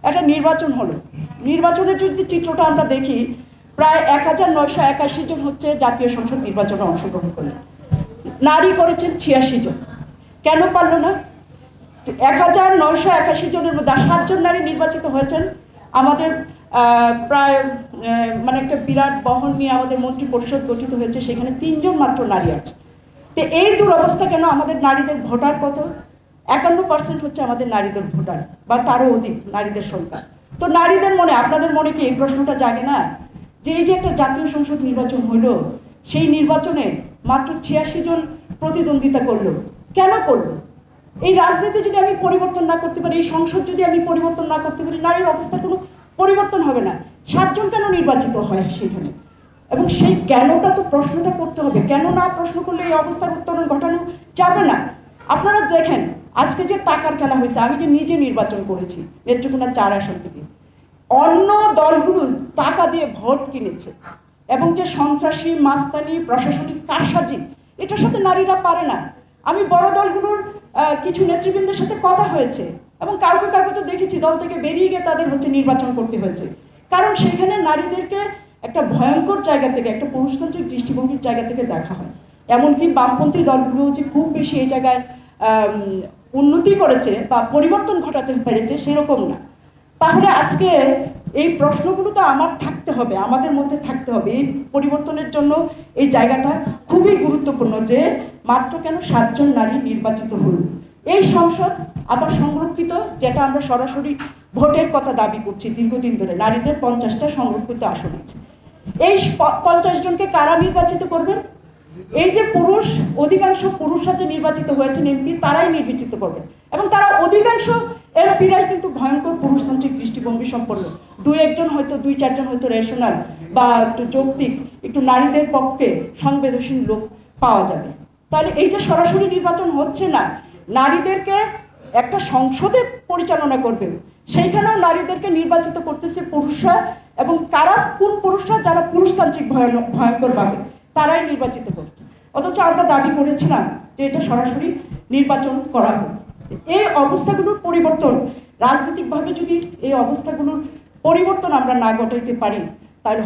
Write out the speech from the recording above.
একটা নির্বাচন হলো, নির্বাচনের যদি চিত্রটা আমরা দেখি, প্রায় 1981 জন হচ্ছে জাতীয় সংসদ নির্বাচনে অংশগ্রহণ করলেন, নারী করেছেন 86 জন। কেন পারল না? 1981 জনের মধ্যে 7 জন নারী নির্বাচিত হয়েছেন। আমাদের প্রায় মানে একটা বিরাট বহন নিয়ে আমাদের মন্ত্রী পরিষদ গঠিত হয়েছে, সেখানে 3 জন মাত্র নারী আছে। তো এই দুরবস্থা কেন? আমাদের নারীদের ভোটার কত? 51% হচ্ছে আমাদের নারীদের ভোটার, বা তারও অধিক নারীদের সংখ্যা। তো নারীদের মনে, আপনাদের মনে কি এই প্রশ্নটা জাগে না যে এই যে একটা জাতীয় সংসদ নির্বাচন হলো, সেই নির্বাচনে মাত্র 86 জন প্রতিদ্বন্দ্বিতা করলো? কেন করলো? এই রাজনীতি যদি আমি পরিবর্তন না করতে পারি, এই সংসদ যদি আমি পরিবর্তন না করতে পারি, নারীর অবস্থার কোনো পরিবর্তন হবে না। 7 জন কেন নির্বাচিত হয় সেখানে? এবং সেই কেনটা তো প্রশ্নটা করতে হবে। কেন না প্রশ্ন করলে এই অবস্থার উত্তরণ ঘটানো যাবে না। আপনারা দেখেন আজকে যে টাকার খেলা হয়েছে, আমি যে নিজে নির্বাচন করেছি নেত্রকোনা 4 আসন থেকে, অন্য দলগুলো টাকা দিয়ে ভোট কিনেছে, এবং যে সন্ত্রাসী মাস্তানি প্রশাসনিক কারসাজি, এটার সাথে নারীরা পারে না। আমি বড় দলগুলোর কিছু নেতৃবৃন্দের সাথে কথা হয়েছে, এবং কাউকে কাউকে তো দেখেছি দল থেকে বেরিয়ে গিয়ে তাদের হচ্ছে নির্বাচন করতে হয়েছে, কারণ সেখানে নারীদেরকে একটা ভয়ঙ্কর জায়গা থেকে, একটা পুরুষতান্ত্রিক দৃষ্টিভঙ্গির জায়গা থেকে দেখা হয়। এমনকি বামপন্থী দলগুলো যে খুব বেশি এই জায়গায় উন্নতি করেছে বা পরিবর্তন ঘটাতে পেরেছে সেরকম না। তাহলে আজকে এই প্রশ্নগুলো তো আমার থাকতে হবে, আমাদের মধ্যে থাকতে হবে। এই পরিবর্তনের জন্য এই জায়গাটা খুবই গুরুত্বপূর্ণ যে মাত্র কেন 7 জন নারী নির্বাচিত হল। এই সংসদ আবার সংরক্ষিত, যেটা আমরা সরাসরি ভোটের কথা দাবি করছি দীর্ঘদিন ধরে, নারীদের 50টা সংরক্ষিত আসন আছে। এই 50 জনকে কারা নির্বাচিত করবেন? এই যে পুরুষ, অধিকাংশ পুরুষরা যে নির্বাচিত হয়েছেন এমপি, তারাই নির্বাচিত করবেন, এবং তারা অধিকাংশ এমপিরাই কিন্তু ভয়ঙ্কর পুরুষতান্ত্রিক দৃষ্টিভঙ্গি সম্পন্ন। 2-1 জন হয়তো, 2-4 জন হয়তো রেশনাল বা একটু যৌক্তিক, একটু নারীদের পক্ষে সংবেদনশীল লোক পাওয়া যাবে। তাহলে এই যে সরাসরি নির্বাচন হচ্ছে না, নারীদেরকে একটা সংসদে পরিচালনা করবে, সেইখানেও নারীদেরকে নির্বাচিত করতেছে পুরুষরা, এবং কারা? কোন পুরুষরা? যারা পুরুষতান্ত্রিক ভয়ঙ্করভাবে তারাই নির্বাচিত করছে। অথচ আমরা দাবি করেছিলাম যে এটা সরাসরি নির্বাচন করা হোক। এই অবস্থাগুলোর পরিবর্তন, রাজনৈতিকভাবে যদি এই অবস্থাগুলোর পরিবর্তন আমরা না ঘটাইতে পারি, তাহলে